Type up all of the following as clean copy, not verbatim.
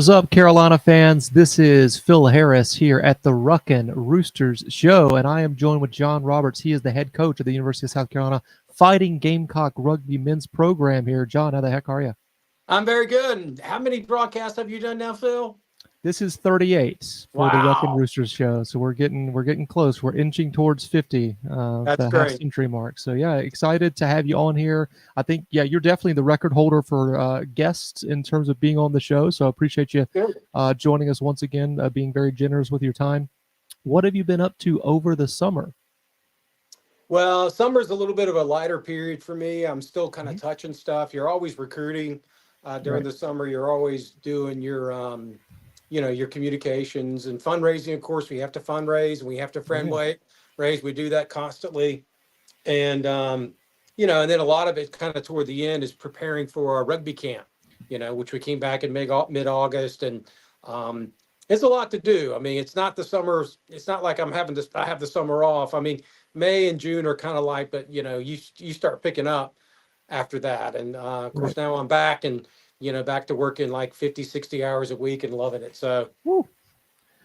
is up, Carolina fans? This is Phil Harris here at the Ruckin Roosters Show, and I am joined with John Roberts. He is the head coach of the University of South Carolina Fighting Gamecock Rugby men's program here. John, how the heck are you? I'm very good. And how many broadcasts have you done now, Phil? This is 38 for the Ruckin Wow. Roosters Show, so we're getting close. We're inching towards 50, That's the great. half-century mark. So yeah, excited to have you on here. I think you're definitely the record holder for guests in terms of being on the show. So I appreciate you joining us once again, being very generous with your time. What have you been up to over the summer? Well, summer's a little bit of a lighter period for me. I'm still kind of touching stuff. You're always recruiting during the summer. You're always doing your communications and fundraising. Of course, we have to fundraise and we have to raise. We do that constantly. And, and then a lot of it kind of toward the end is preparing for our rugby camp, which we came back in mid-August. And it's a lot to do. I mean, it's not the summer. It's not like I have the summer off. I mean, May and June are kind of light, but, you start picking up after that. And, of course, now I'm back and, back to working like 50, 60 hours a week and loving it. So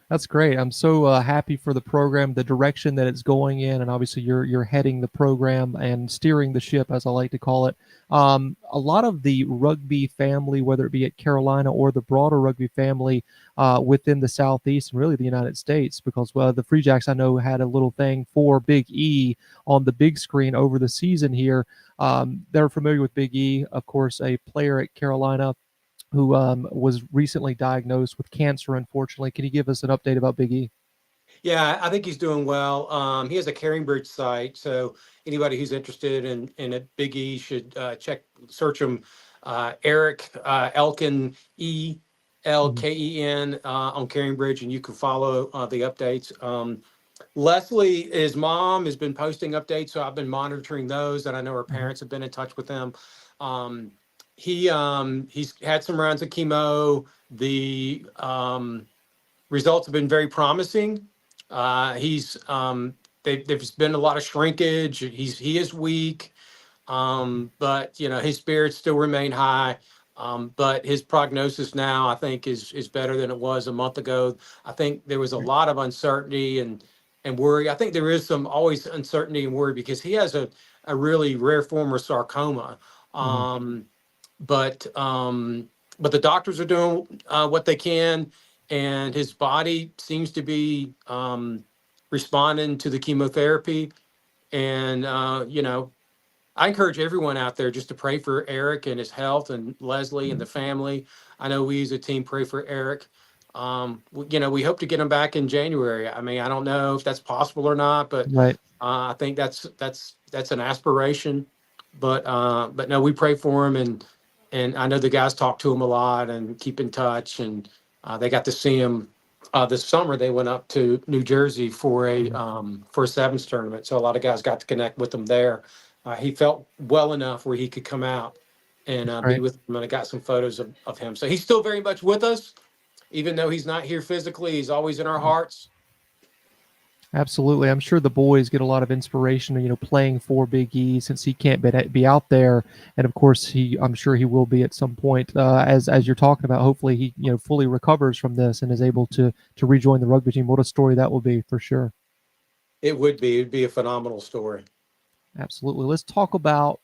That's great. I'm so happy for the program, the direction that it's going in, and obviously you're heading the program and steering the ship, as I like to call it. A lot of the rugby family, whether it be at Carolina or the broader rugby family within the Southeast and really the United States, because the Free Jacks I know had a little thing for Big E on the big screen over the season here. They're familiar with Big E, of course, a player at Carolina who was recently diagnosed with cancer, unfortunately. Can you give us an update about Big E? Yeah, I think he's doing well. He has a Caringbridge site, so anybody who's interested in a Big E should search him, Eric Elkin, Elken on Caringbridge, and you can follow the updates. Leslie, his mom, has been posting updates, so I've been monitoring those, and I know her parents have been in touch with him. He's had some rounds of chemo. The results have been very promising. There's been a lot of shrinkage. He is weak, but his spirits still remain high. But his prognosis now, I think, is better than it was a month ago. I think there was a lot of uncertainty and worry. I think there is always uncertainty and worry because he has a really rare form of sarcoma. But the doctors are doing what they can, and his body seems to be responding to the chemotherapy. And I encourage everyone out there just to pray for Eric and his health, and Leslie and the family. I know we as a team pray for Eric. We hope to get him back in January. I mean, I don't know if that's possible or not, but I think that's an aspiration. But no, we pray for him, and I know the guys talk to him a lot and keep in touch, and they got to see him this summer. They went up to New Jersey for a sevens tournament, so a lot of guys got to connect with him there. He felt well enough where he could come out and be with him, and I got some photos of him. So he's still very much with us, even though he's not here physically. He's always in our hearts. Absolutely. I'm sure the boys get a lot of inspiration, playing for Big E since he can't be out there. And of course, I'm sure he will be at some point, as you're talking about. Hopefully he, fully recovers from this and is able to rejoin the rugby team. What a story that will be for sure. It would be. It'd be a phenomenal story. Absolutely. Let's talk about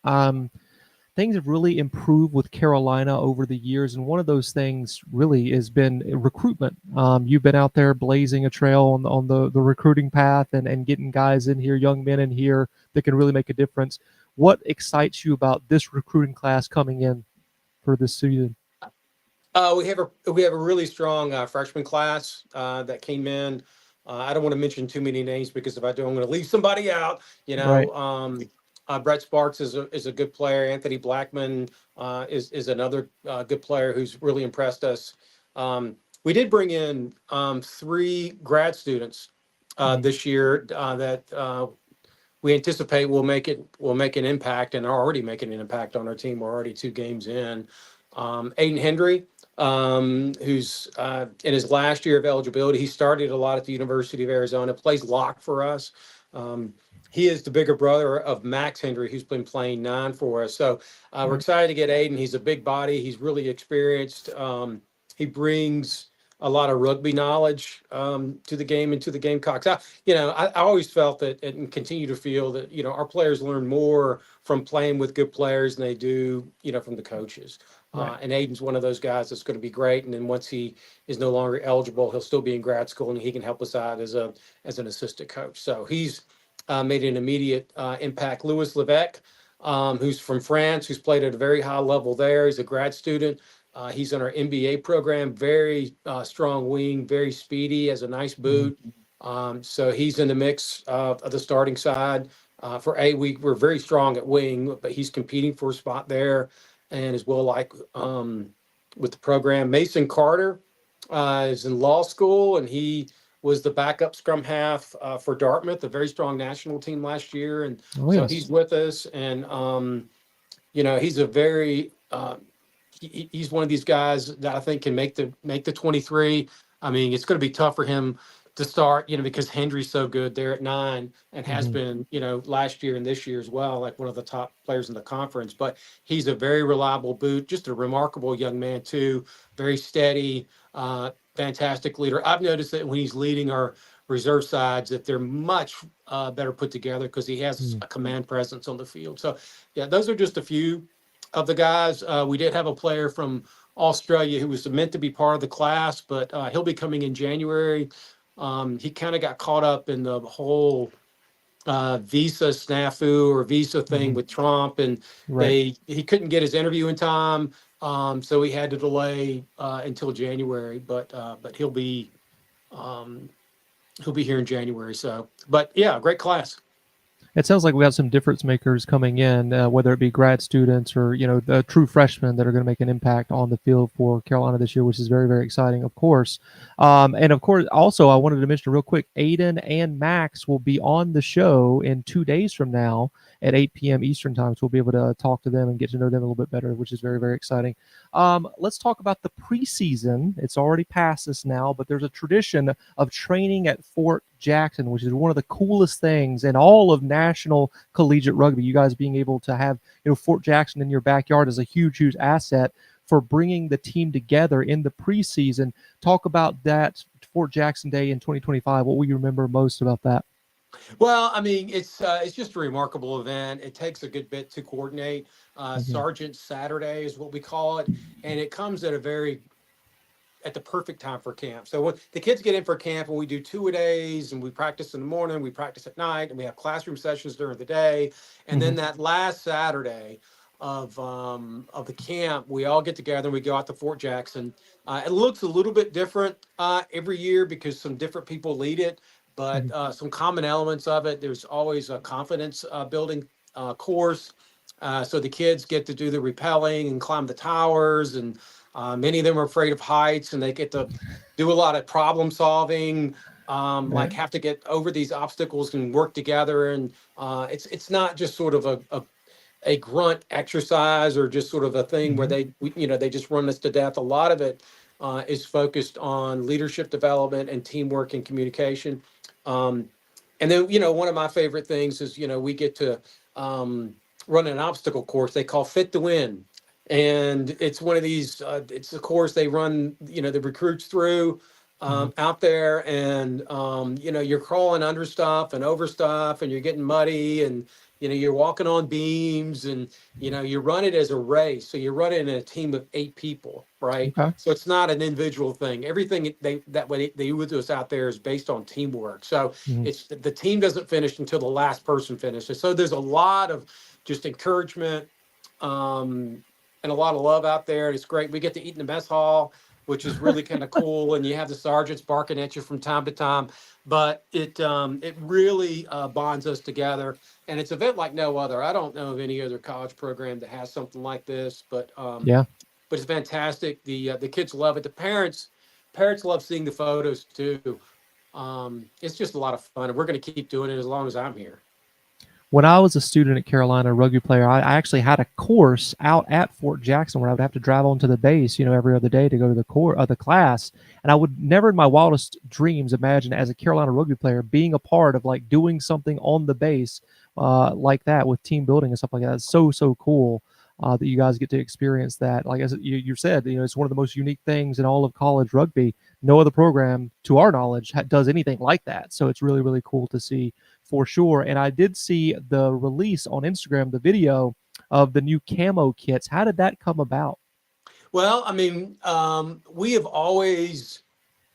things have really improved with Carolina over the years, and one of those things really has been recruitment. You've been out there blazing a trail on the recruiting path and getting guys in here, young men in here that can really make a difference. What excites you about this recruiting class coming in for this season? We have a really strong freshman class that came in. I don't want to mention too many names because if I do, I'm going to leave somebody out. Brett Sparks is a good player. Anthony Blackman is another good player who's really impressed us. We did bring in 3 grad students this year that we anticipate will make an impact, and are already making an impact on our team. We're already 2 games in. Aiden Hendry, who's in his last year of eligibility. He started a lot at the University of Arizona, plays lock for us. He is the bigger brother of Max Hendry, who's been playing 9 for us. So we're excited to get Aiden. He's a big body. He's really experienced. He brings a lot of rugby knowledge to the game and to the Gamecocks. I always felt that and continue to feel that, our players learn more from playing with good players than they do, from the coaches. Right. And Aiden's one of those guys that's going to be great. And then once he is no longer eligible, he'll still be in grad school and he can help us out as an assistant coach. So he's made an immediate impact. Louis Levesque, who's from France, who's played at a very high level there. He's a grad student. He's in our MBA program, very strong wing, very speedy, has a nice boot. So he's in the mix of the starting side. For we're very strong at wing, but he's competing for a spot there and as well with the program. Mason Carter is in law school, and he was the backup scrum half for Dartmouth, a very strong national team last year. And he's with us. And, he's a very he's one of these guys that I think can make the 23. I mean, it's going to be tough for him to start, because Hendry's so good there at 9 and has been, last year and this year as well, like one of the top players in the conference. But he's a very reliable boot, just a remarkable young man too, very steady, fantastic leader. I've noticed that when he's leading our reserve sides, that they're much better put together because he has a command presence on the field. So, yeah, those are just a few of the guys. We did have a player from Australia who was meant to be part of the class, but he'll be coming in January. He kind of got caught up in the whole visa snafu or visa thing with Trump, and he couldn't get his interview in time, so he had to delay until January. But he'll be here in January. So, but yeah, great class. It sounds like we have some difference makers coming in, whether it be grad students or, the true freshmen that are going to make an impact on the field for Carolina this year, which is very, very exciting, of course. And of course, also, I wanted to mention real quick, Aiden and Max will be on the show in 2 days from now at 8 p.m. Eastern time. So we'll be able to talk to them and get to know them a little bit better, which is very, very exciting. Let's talk about the preseason. It's already past us now, but there's a tradition of training at Fort Jackson, which is one of the coolest things in all of national collegiate rugby. You guys being able to have, Fort Jackson in your backyard is a huge, huge asset for bringing the team together in the preseason. Talk about that Fort Jackson Day in 2025. What will you remember most about that? Well, I mean, it's just a remarkable event. It takes a good bit to coordinate. Sergeant Saturday is what we call it, and it comes at the perfect time for camp. So when the kids get in for camp, and we do 2-a-days, and we practice in the morning, we practice at night, and we have classroom sessions during the day, and then that last Saturday of the camp, we all get together and we go out to Fort Jackson. It looks a little bit different every year because some different people lead it, but some common elements of it. There's always a confidence building course. So the kids get to do the rappelling and climb the towers, and many of them are afraid of heights, and they get to do a lot of problem solving, like have to get over these obstacles and work together. And it's not just sort of a grunt exercise or just sort of a thing where they just run us to death. A lot of it is focused on leadership development and teamwork and communication. And then, one of my favorite things is, we get to run an obstacle course they call Fit to Win. And it's one of these, it's a course they run, the recruits through out there. And, you're crawling under stuff and over stuff, and you're getting muddy, and, you're walking on beams, and, you run it as a race. So you're running in a team of 8 people, right? Okay. So it's not an individual thing. Everything they do with us out there is based on teamwork. So it's the team doesn't finish until the last person finishes. So there's a lot of just encouragement, and a lot of love out there. It's great. We get to eat in the mess hall, which is really kind of cool. And you have the sergeants barking at you from time to time, but it really bonds us together. And it's an event like no other. I don't know of any other college program that has something like this, but it's fantastic. The kids love it. The parents love seeing the photos too. It's just a lot of fun, and we're going to keep doing it as long as I'm here. When I was a student at Carolina Rugby player, I actually had a course out at Fort Jackson where I would have to drive onto the base, every other day to go to the class. And I would never in my wildest dreams imagine as a Carolina Rugby player being a part of like doing something on the base like that with team building and stuff like that. It's so, so cool. that you guys get to experience that. Like as you said, it's one of the most unique things in all of college rugby. No other program, to our knowledge, does anything like that. So it's really, really cool to see for sure. And I did see the release on Instagram, the video of the new camo kits. How did that come about? Well, I mean, we have always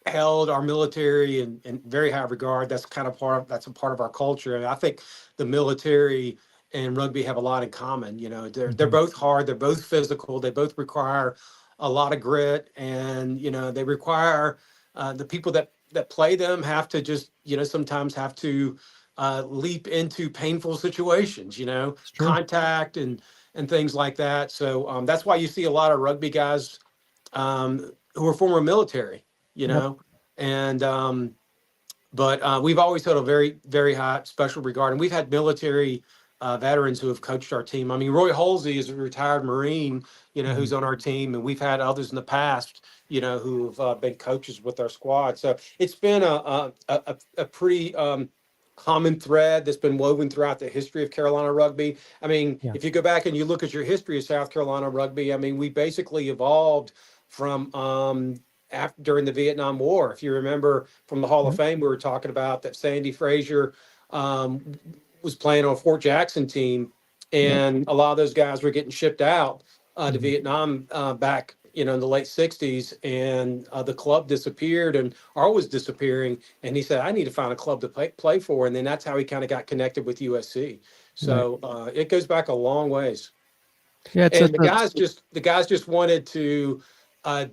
held our military in very high regard. That's a part of our culture. And I think the military and rugby have a lot in common. They're Hmm. both hard, they're both physical, they both require a lot of grit, and they require the people that play them have to just sometimes have to leap into painful situations, It's true. contact and things like that. So that's why you see a lot of rugby guys who are former military, you Yep. know, and but we've always held a very, very high special regard, and we've had military veterans who have coached our team. I mean, Roy Halsey is a retired Marine, Hmm. who's on our team, and we've had others in the past, who've been coaches with our squad. So it's been a pretty common thread that's been woven throughout the history of Carolina rugby. I mean, Yeah. if you go back and you look at your history of South Carolina rugby, I mean, we basically evolved from after during the Vietnam War. If you remember from the Hall of Yep. Fame, we were talking about that Sandy Frazier um, was playing on a Fort Jackson team, Yep. and a lot of those guys were getting shipped out to Hmm. Vietnam back in the late 60s, and the club disappeared and or was disappearing, and he said I need to find a club to play for, and then that's how he kind of got connected with USC. Right. So it goes back a long ways. Yeah. It's And just the guys just wanted to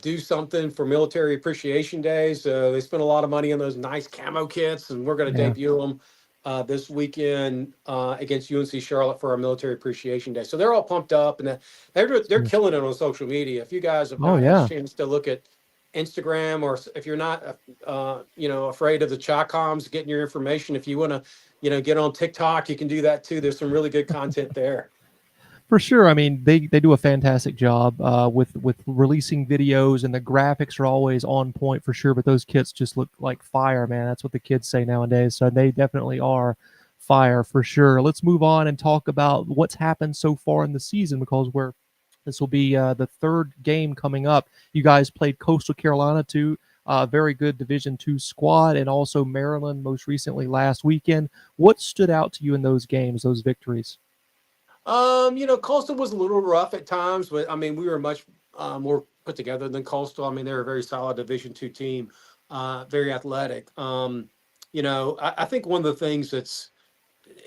do something for Military Appreciation Day. So they spent a lot of money on those nice camo kits, and we're going to yeah. debut them this weekend against UNC Charlotte for our Military Appreciation Day. So they're all pumped up, and they're Sure. killing it on social media. If you guys have Oh not had a yeah. chance to look at Instagram, or if you're not afraid of the Chalcoms getting your information, if you want to get on TikTok, you can do that too. There's some really good content there. For sure. I mean, they do a fantastic job with releasing videos, and the graphics are always on point for sure. But those kits just look like fire, man. That's what the kids say nowadays. So they definitely are fire for sure. Let's move on and talk about what's happened so far in the season, because this will be the third game coming up. You guys played Coastal Carolina, too. Very good Division II squad, and also Maryland most recently last weekend. What stood out to you in those games, those victories? Coastal was a little rough at times, but I mean, we were much more put together than Coastal. I mean, they're a very solid Division II team, very athletic. I think one of the things that's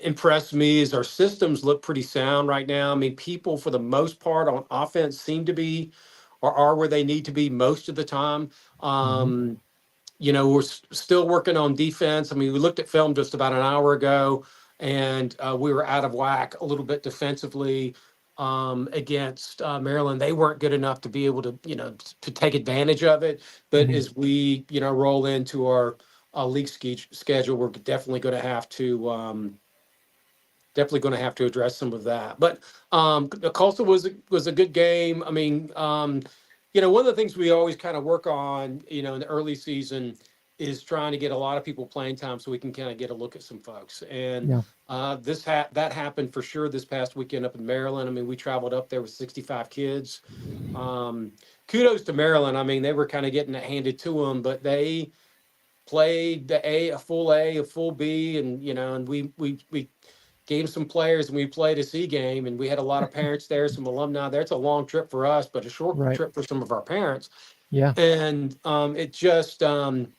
impressed me is our systems look pretty sound right now. I mean, people for the most part on offense seem to be or are where they need to be most of the time. Hmm. We're still working on defense. I mean, we looked at film just about an hour ago, and we were out of whack a little bit defensively against Maryland. They weren't good enough to be able to take advantage of it. But Hmm. as we, roll into our league schedule, we're definitely going to have to address some of that. But the Coastal was a good game. I mean, one of the things we always kind of work on, in the early season is trying to get a lot of people playing time so we can kind of get a look at some folks. And Yeah. that happened for sure this past weekend up in Maryland. I mean, we traveled up there with 65 kids. Um, Kudos to Maryland. I mean, they were kind of getting it handed to them, but they played a full A, a full B, and we gave some players, and we played a C game, and we had a lot of parents there, some alumni there. It's a long trip for us, but a short Right. trip for some of our parents. Yeah. And it just, put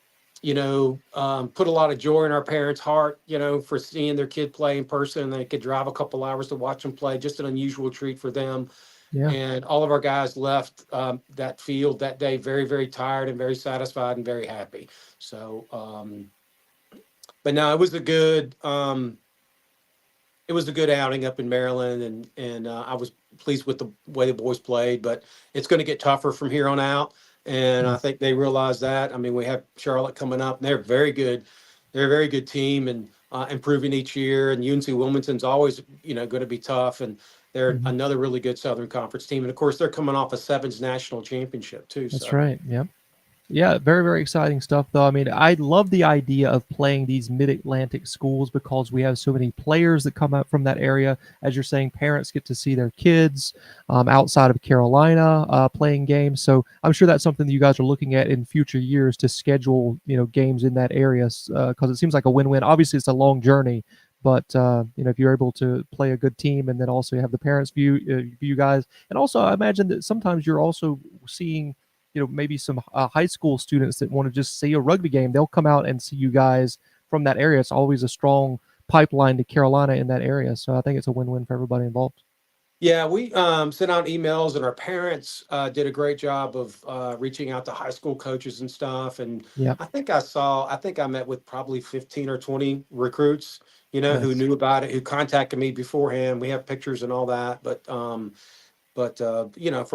a lot of joy in our parents' heart, for seeing their kid play in person. They could drive a couple hours to watch them play, just an unusual treat for them. Yeah. And all of our guys left that field that day very, very tired and very satisfied and very happy. So, but no, it was a good outing up in Maryland, and I was pleased with the way the boys played. But it's going to get tougher from here on out, and I Mm. think they realize that. I mean, we have Charlotte coming up, and they're very good. They're a very good team, and improving each year. And UNC Wilmington's always, going to be tough, and they're Mhm. another really good Southern Conference team. And of course, they're coming off a Sevens national championship too. That's So right. Yep. Yeah, very, very exciting stuff, though. I mean, I love the idea of playing these mid-Atlantic schools because we have so many players that come out from that area. As you're saying, parents get to see their kids outside of Carolina playing games. So I'm sure that's something that you guys are looking at in future years to schedule, games in that area because it seems like a win-win. Obviously, it's a long journey, but if you're able to play a good team and then also have the parents view you guys, and also I imagine that sometimes you're also seeing maybe some high school students that want to just see a rugby game. They'll come out and see you guys from that area. It's always a strong pipeline to Carolina in that area. So I think it's a win-win for everybody involved. Yeah, we sent out emails, and our parents did a great job of reaching out to high school coaches and stuff. And Yeah, I think I met with probably 15 or 20 recruits, who nice, knew about it, who contacted me beforehand. We have pictures and all that, but from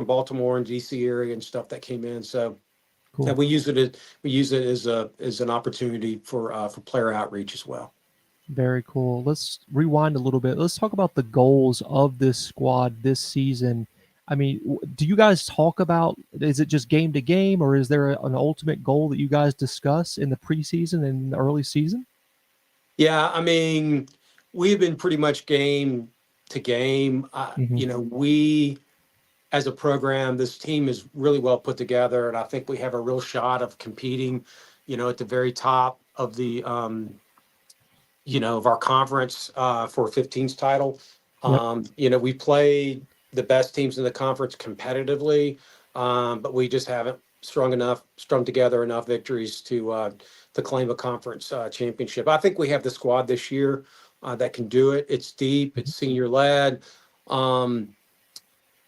Baltimore and DC area and stuff that came in. So yeah, cool. we use it as an opportunity for player outreach as well. Very cool. Let's rewind a little bit. Let's talk about the goals of this squad this season. I mean, do you guys talk about, is it just game to game, or is there an ultimate goal that you guys discuss in the preseason and the early season? Yeah, I mean, we've been pretty much game to game. Hmm. We as a program, this team is really well put together, and I think we have a real shot of competing, at the very top of of our conference for 15's title. Yep. We played the best teams in the conference competitively, but we just haven't strung together enough victories to claim a conference championship. I think we have the squad this year that can do it. It's deep. Hmm. It's senior led. Um,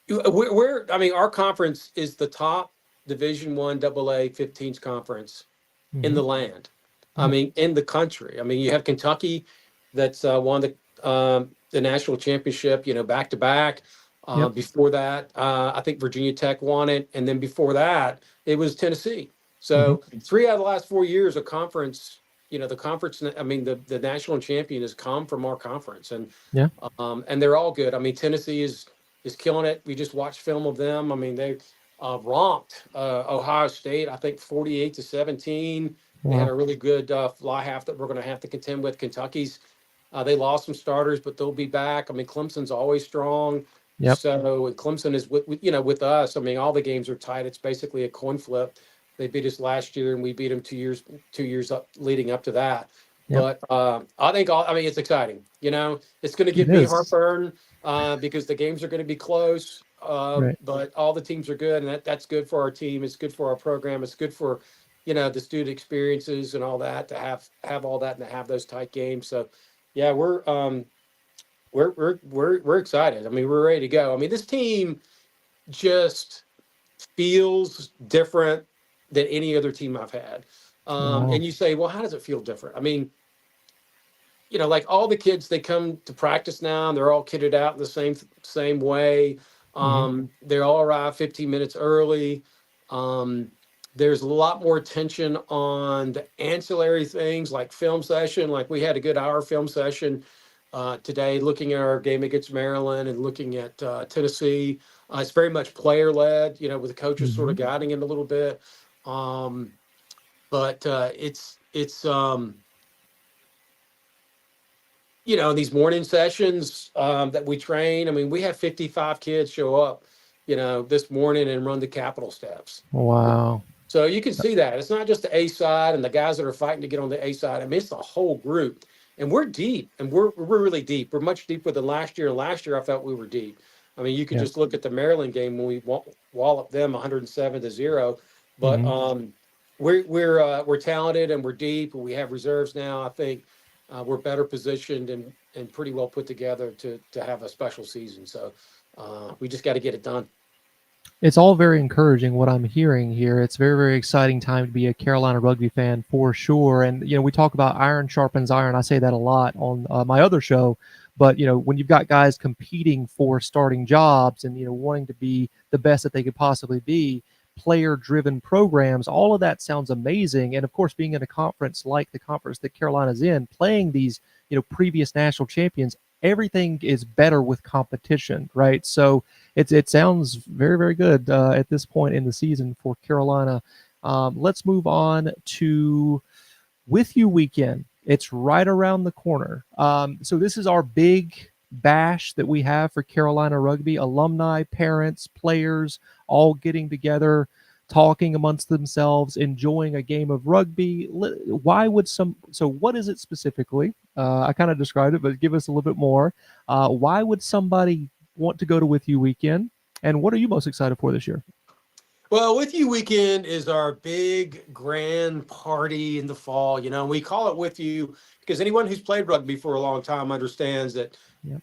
I mean, our conference is the top Division One AA 15's conference in Hmm. the land. I Oh, mean, in the country. I mean, you have Kentucky that's won the national championship, back to back. yep. Before that, I think Virginia Tech won it, and then before that, it was Tennessee. Hmm. So 3 out of the last 4 years, a conference, the conference. I mean, the national champion has come from our conference, Yeah. and they're all good. I mean, Tennessee is killing it. We just watched film of them. I mean, they romped Ohio State, I think 48-17. They had Wow. a really good fly half that we're going to have to contend with. Kentucky's they lost some starters, but they'll be back. I mean, Clemson's always strong. Yep. So and Clemson is with us. I mean, all the games are tight. It's basically a coin flip. They beat us last year, and we beat them 2 years up leading up to that. Yep. But I mean, it's exciting. It's going to It give me is. heartburn because the games are going to be close. Right. But all the teams are good, and that's good for our team. It's good for our program. It's good for the student experiences and all that to have all that and to have those tight games. So yeah, we're excited. I mean, we're ready to go. I mean, this team just feels different than any other team I've had. Wow. And you say, well, how does it feel different? I mean, like all the kids, they come to practice now and they're all kitted out in the same way. Hmm. They all arrive 15 minutes early. Um, there's a lot more attention on the ancillary things like film session. Like we had a good hour film session today, looking at our game against Maryland and looking at Tennessee. It's very much player led, with the coaches sort of Hmm. guiding it a little bit. Um, but it's these morning sessions that we train. I mean, we have 55 kids show up, this morning and run the Capitol steps. Wow. So you can see that it's not just the A side and the guys that are fighting to get on the A side. I mean, it's the whole group, and we're deep, and we're really deep. We're much deeper than last year. And last year, I felt we were deep. I mean, you could Yeah. just look at the Maryland game when we walloped them 107-0. But Hmm. we're talented and we're deep, and we have reserves now. I think we're better positioned and pretty well put together to have a special season. So we just got to get it done. It's all very encouraging what I'm hearing here. It's a very, very exciting time to be a Carolina rugby fan for sure. And, we talk about iron sharpens iron. I say that a lot on my other show. But, when you've got guys competing for starting jobs and, wanting to be the best that they could possibly be, player driven programs, all of that sounds amazing. And of course, being in a conference like the conference that Carolina's in, playing these, previous national champions, everything is better with competition, right? So, it sounds very, very good at this point in the season for Carolina. Let's move on to With You Weekend. It's right around the corner. So this is our big bash that we have for Carolina Rugby. Alumni, parents, players, all getting together, talking amongst themselves, enjoying a game of rugby. Why would so what is it specifically? I kind of described it, but give us a little bit more. Why would somebody want to go to With You Weekend? And what are you most excited for this year? Well, With You Weekend is our big grand party in the fall. We call it With You because anyone who's played rugby for a long time understands that, Yep.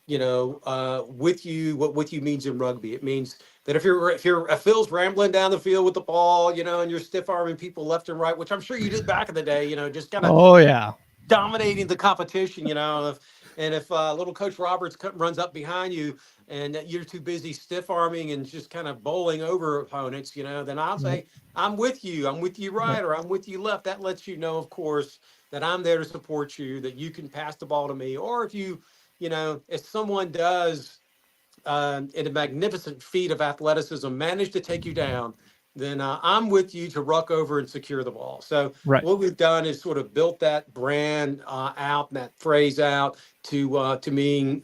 with you, what with you means in rugby. It means that if Phil's rambling down the field with the ball, and you're stiff arming people left and right, which I'm sure you did back in the day, just kind of Oh yeah. dominating the competition, if little Coach Roberts runs up behind you and you're too busy stiff arming and just kind of bowling over opponents, then I'll Yep. say, I'm with you. I'm with you right, Yep. or I'm with you left. That lets you know, of course, that I'm there to support you, that you can pass the ball to me. Or if someone does in a magnificent feat of athleticism, manage to take you down, then I'm with you to ruck over and secure the ball. So Right. what we've done is sort of built that brand out, and that phrase out to mean,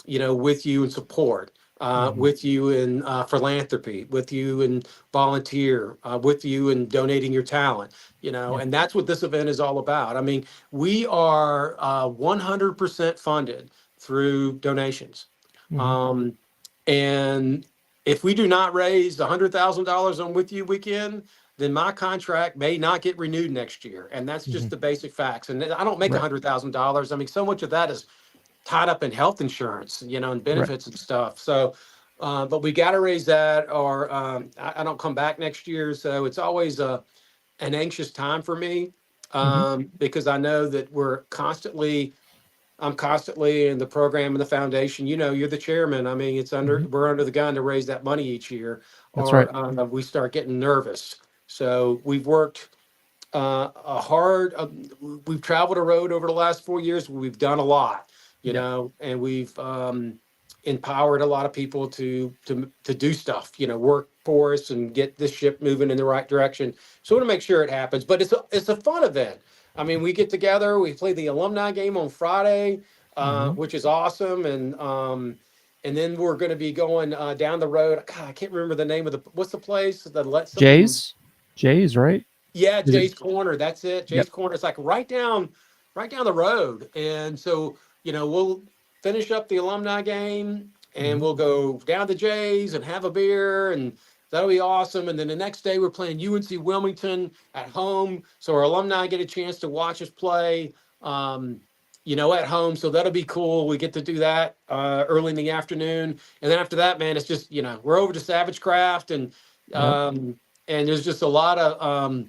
with you in support, Mhm. with you in philanthropy, with you in volunteer, with you in donating your talent, Yeah. and that's what this event is all about. I mean, we are 100% funded through donations. Mhm. Um, and if we do not raise $100,000 on With You Weekend, then my contract may not get renewed next year. And that's just Mhm. the basic facts. And I don't make Right. $100,000. I mean, so much of that is tied up in health insurance, and Right. benefits and stuff. So, but we got to raise that, or I don't come back next year. So it's always an anxious time for me, Mhm. because I know that I'm constantly in the program and the foundation. You're the chairman. I mean, Mhm. we're under the gun to raise that money each year, That's right. or we start getting nervous. So we've worked a hard. We've traveled a road over the last 4 years. We've done a lot, Yeah. and we've empowered a lot of people to do stuff. Work for us and get this ship moving in the right direction. So we want to make sure it happens. But it's a fun event. I mean, we get together. We play the alumni game on Friday, Mhm. which is awesome, and then we're going to be going down the road. God, I can't remember the name of what's the place? The let something. Jays. Jays, right? Yeah, Is it? Jay's Corner. That's it. Yep. Jay's Corner. It's like right down the road. And so, we'll finish up the alumni game and Mhm. we'll go down to Jay's and have a beer, and that'll be awesome. And then the next day we're playing UNC Wilmington at home. So our alumni get a chance to watch us play, at home. So that'll be cool. We get to do that early in the afternoon. And then after that, man, it's just, we're over to Savage Craft, Yep. and there's just a lot of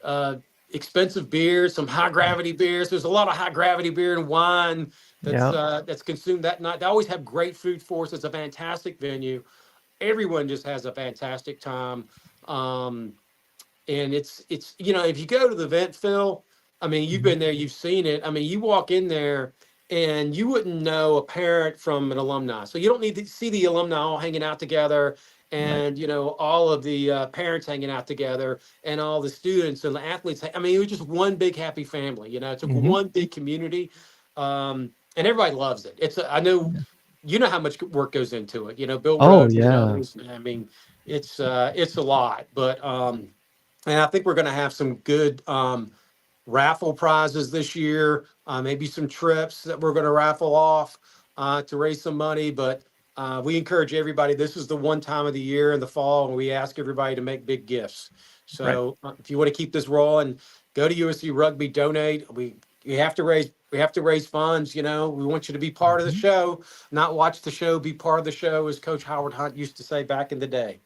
uh, expensive beers, some high gravity beers. There's a lot of high gravity beer and wine Yeah. that's consumed that night. They always have great food for us. It's a fantastic venue. Everyone just has a fantastic time. Um, and it's if you go to the event, Phil, I mean, you've Mhm. been there, you've seen it. I mean, you walk in there and you wouldn't know a parent from an alumni. So you don't need to see the alumni all hanging out together, Right. and all of the parents hanging out together, and all the students and the athletes. I mean, it was just one big happy family. It's a Mhm. one big community, and everybody loves it. I know Yeah. how much work goes into it. Bill Oh Rhodes and yeah. others. I mean, it's a lot, but and I think we're going to have some good raffle prizes this year. Maybe some trips that we're going to raffle off to raise some money. But we encourage everybody. This is the one time of the year in the fall, and we ask everybody to make big gifts. Right. So if you want to keep this rolling, go to USC Rugby, donate. We have to raise funds. We want you to be part of the Mhm. show, not watch the show, be part of the show, as Coach Howard Hunt used to say back in the day.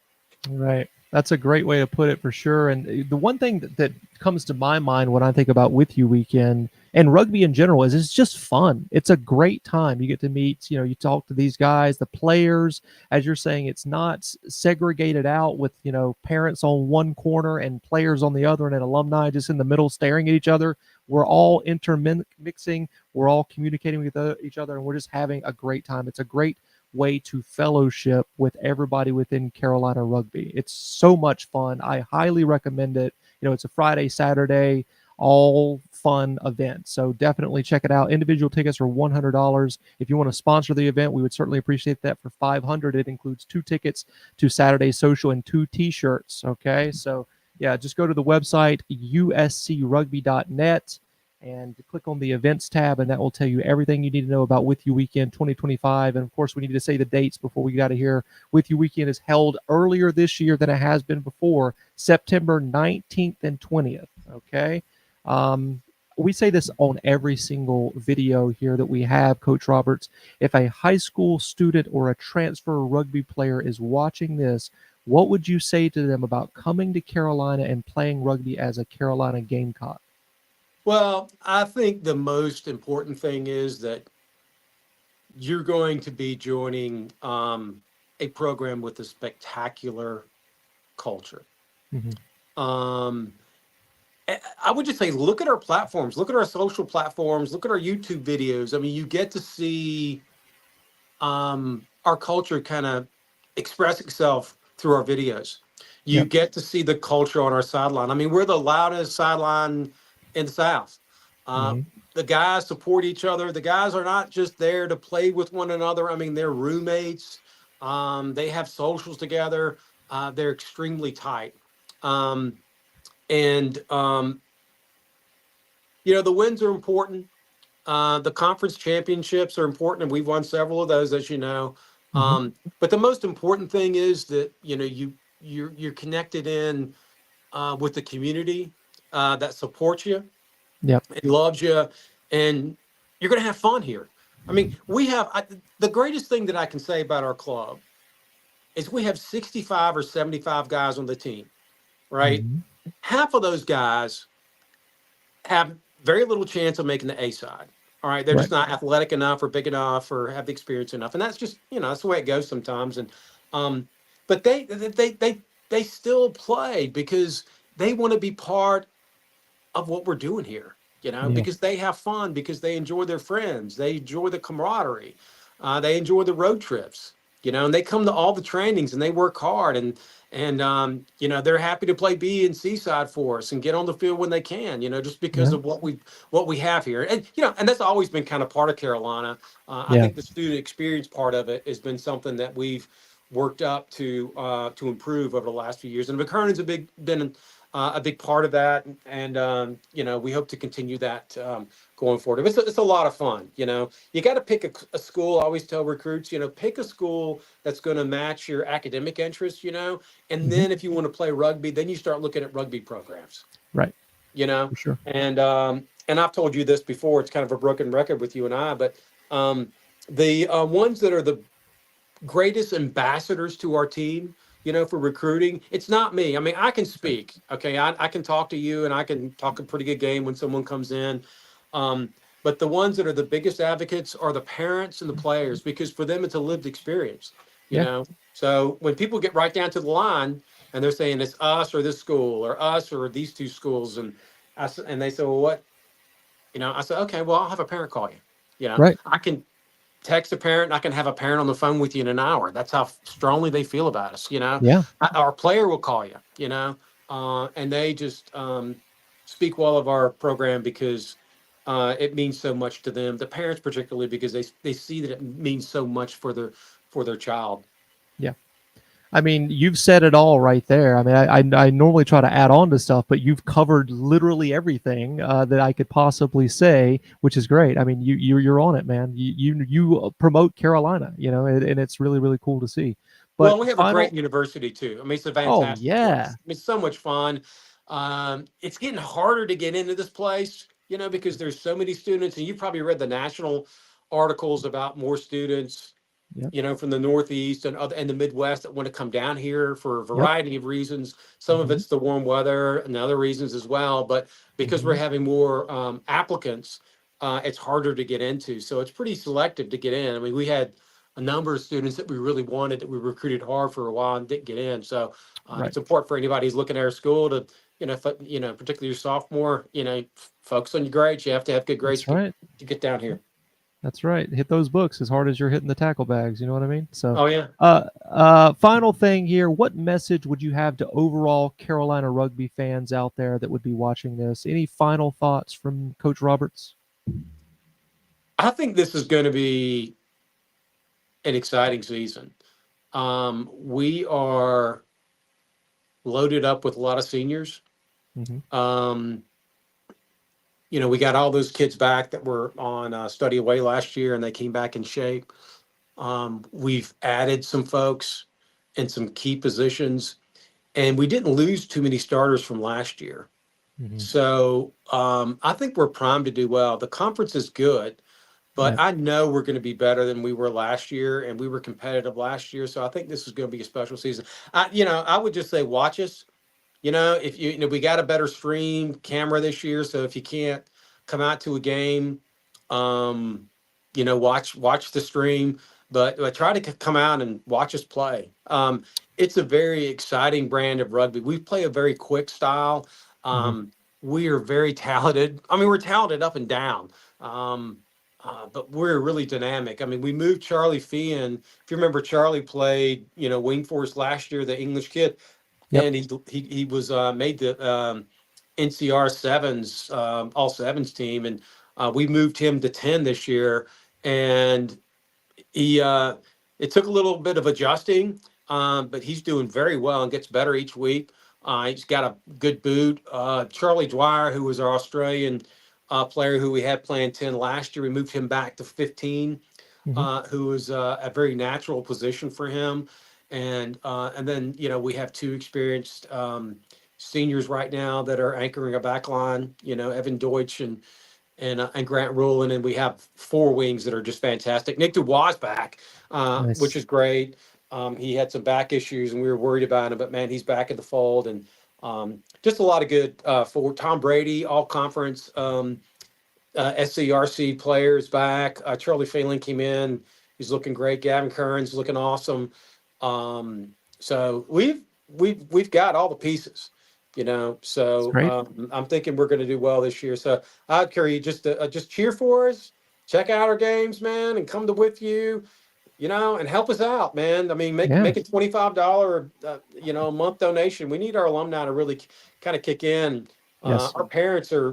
Right. That's a great way to put it for sure. And the one thing that comes to my mind when I think about With You Weekend and rugby in general is it's just fun. It's a great time. You get to meet, you talk to these guys, the players, as you're saying, it's not segregated out with, parents on one corner and players on the other and an alumni just in the middle staring at each other. We're all intermixing. We're all communicating with each other and we're just having a great time. It's a great way to fellowship with everybody within Carolina Rugby. It's so much fun. I highly recommend it. It's a Friday, Saturday, all fun event. So definitely check it out. Individual tickets are $100. If you want to sponsor the event, we would certainly appreciate that. For $500, it includes 2 tickets to Saturday Social and 2 t-shirts. Okay, so yeah, just go to the website uscrugby.net and click on the events tab, and that will tell you everything you need to know about With You Weekend 2025. And of course, we need to say the dates before we get out of here. With You Weekend is held earlier this year than it has been before, September 19th and 20th. Okay. We say this on every single video here that we have, Coach Roberts. If a high school student or a transfer rugby player is watching this, what would you say to them about coming to Carolina and playing rugby as a Carolina Gamecock? Well, I think the most important thing is that you're going to be joining a program with a spectacular culture. Mm-hmm. I would just say, look at our platforms, look at our social platforms, look at our YouTube videos. I mean, you get to see our culture kind of express itself through our videos. You Yep. get to see the culture on our sideline. I mean, we're the loudest sideline in the South. Uh, Mm-hmm. the guys support each other. The guys are not just there to play with one another. I mean, they're roommates. They have socials together. They're extremely tight. Um, and the wins are important. The conference championships are important, and we've won several of those, as you know. Mm-hmm. But the most important thing is that you're connected in with the community that supports you Yep. and loves you, and you're going to have fun here. I mean, the greatest thing that I can say about our club is we have 65 or 75 guys on the team, right? Mm-hmm. Half of those guys have very little chance of making the A side. All right, they're Right. just not athletic enough or big enough or have the experience enough, and that's just that's the way it goes sometimes. And but they still play because they want to be part of what we're doing here. Yeah. Because they have fun, because they enjoy their friends, they enjoy the camaraderie, they enjoy the road trips. And they come to all the trainings and they work hard, and they're happy to play B and C side for us and get on the field when they can. Just because Yeah. of what we have here, and that's always been kind of part of Carolina. I Yeah. think the student experience part of it has been something that we've worked up to improve over the last few years, and McKernan's been a big part of that, and we hope to continue that going forward. It's a lot of fun. You got to pick a school. I always tell recruits, pick a school that's going to match your academic interests. And Mm-hmm. then if you want to play rugby, then you start looking at rugby programs. Right. You know, For sure. and I've told you this before. It's kind of a broken record with you and I, but the ones that are the greatest ambassadors to our team, for recruiting. It's not me. I mean, I can Okay. speak. Okay. I can talk to you and I can talk a pretty good game when someone comes in. Um, but the ones that are the biggest advocates are the parents and the players, because for them, it's a lived experience, you Yeah. know? So when people get right down to the line and they're saying it's us or this school or us or these two schools, and they say, well, what, I said, okay, well, I'll have a parent call you. Right. I can text a parent. I can have a parent on the phone with you in an hour. That's how strongly they feel about us. Yeah. Our player will call you. And they just speak well of our program because it means so much to them. The parents, particularly, because they see that it means so much for their child. Yeah. I mean, you've said it all right there. I mean, I normally try to add on to stuff, but you've covered literally everything that I could possibly say, which is great. I mean, you're on it, man. You promote Carolina, and it's really really cool to see. But Well, we have a great final, university too. I mean, it's a oh fantastic yeah, place. It's so much fun. It's getting harder to get into this place, because there's so many students, and you probably read the national articles about more students, yep, from the Northeast and the Midwest that want to come down here for a yep, variety of reasons. Some of hmm it's the warm weather and other reasons as well. But because we're hmm having more applicants, it's harder to get into. So it's pretty selective to get in. I mean, we had a number of students that we really wanted that we recruited hard for a while and didn't get in. So right. it's important for anybody who's looking at our school to, particularly your sophomore, focus on your grades. You have to have good grades That's right. to get down here. That's right. Hit those books as hard as you're hitting the tackle bags. You know what I mean? So, Oh yeah. final thing here. What message would you have to overall Carolina rugby fans out there that would be watching this? Any final thoughts from Coach Roberts? I think this is going to be an exciting season. We are loaded up with a lot of seniors. Mm-hmm. Um, we got all those kids back that were on study away last year, and they came back in shape. We've added some folks in some key positions, and we didn't lose too many starters from last year. Mm-hmm. So I think we're primed to do well. The conference is good, but Yep. I know we're going to be better than we were last year, and we were competitive last year. So I think this is going to be a special season. I would just say watch us. If we got a better stream camera this year, so if you can't come out to a game, um, watch the stream, but try to come out and watch us play. It's a very exciting brand of rugby. We play a very quick style. Mm-hmm. We are very talented. I mean, we're talented up and down. Um, but we're really dynamic. I mean, we moved Charlie Feehan. If you remember, Charlie played, wing force last year, the English kid, Yep. and he was made the NCR sevens all sevens team, and we moved him to 10 this year, and he it took a little bit of adjusting, but he's doing very well and gets better each week. He's got a good boot. Charlie Dwyer, who was our Australian player who we had playing 10 last year, we moved him back to 15, Mm-hmm. who was a very natural position for him. And then we have two experienced seniors right now that are anchoring a back line. Evan Deutsch and Grant Rulin, and we have four wings that are just fantastic. Nick Dubois back, which Nice. is great. He had some back issues, and we were worried about him, but man, he's back in the fold, and just a lot of good for Tom Brady, all conference SCRC players back. Charlie Phelan came in; he's looking great. Gavin Kearns looking awesome. So we've got all the pieces. That's So great. I'm thinking we're going to do well this year. So I'd carry you just cheer for us, check out our games, man, and come to with you, and help us out, man. I mean, make Yeah. make a $25 a month donation. We need our alumni to really kind of kick in. Yes. Our parents are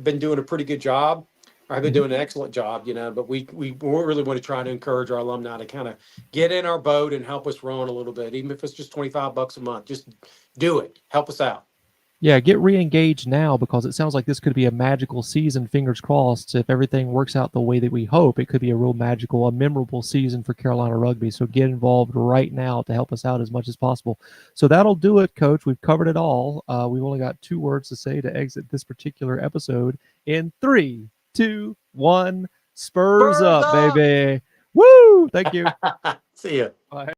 been doing a pretty good job. Or have been Mm-hmm. doing an excellent job, but we really want to try to encourage our alumni to kind of get in our boat and help us run a little bit, even if it's just $25 a month. Just do it. Help us out. Yeah, get re-engaged now because it sounds like this could be a magical season. Fingers crossed. If everything works out the way that we hope, it could be a real magical, a memorable season for Carolina rugby. So get involved right now to help us out as much as possible. So that'll do it, Coach. We've covered it all. We've only got 2 words to say to exit this particular episode. In 3, 2, 1, Spurs Spurs up, up. baby. Woo! Thank you. See ya. Bye.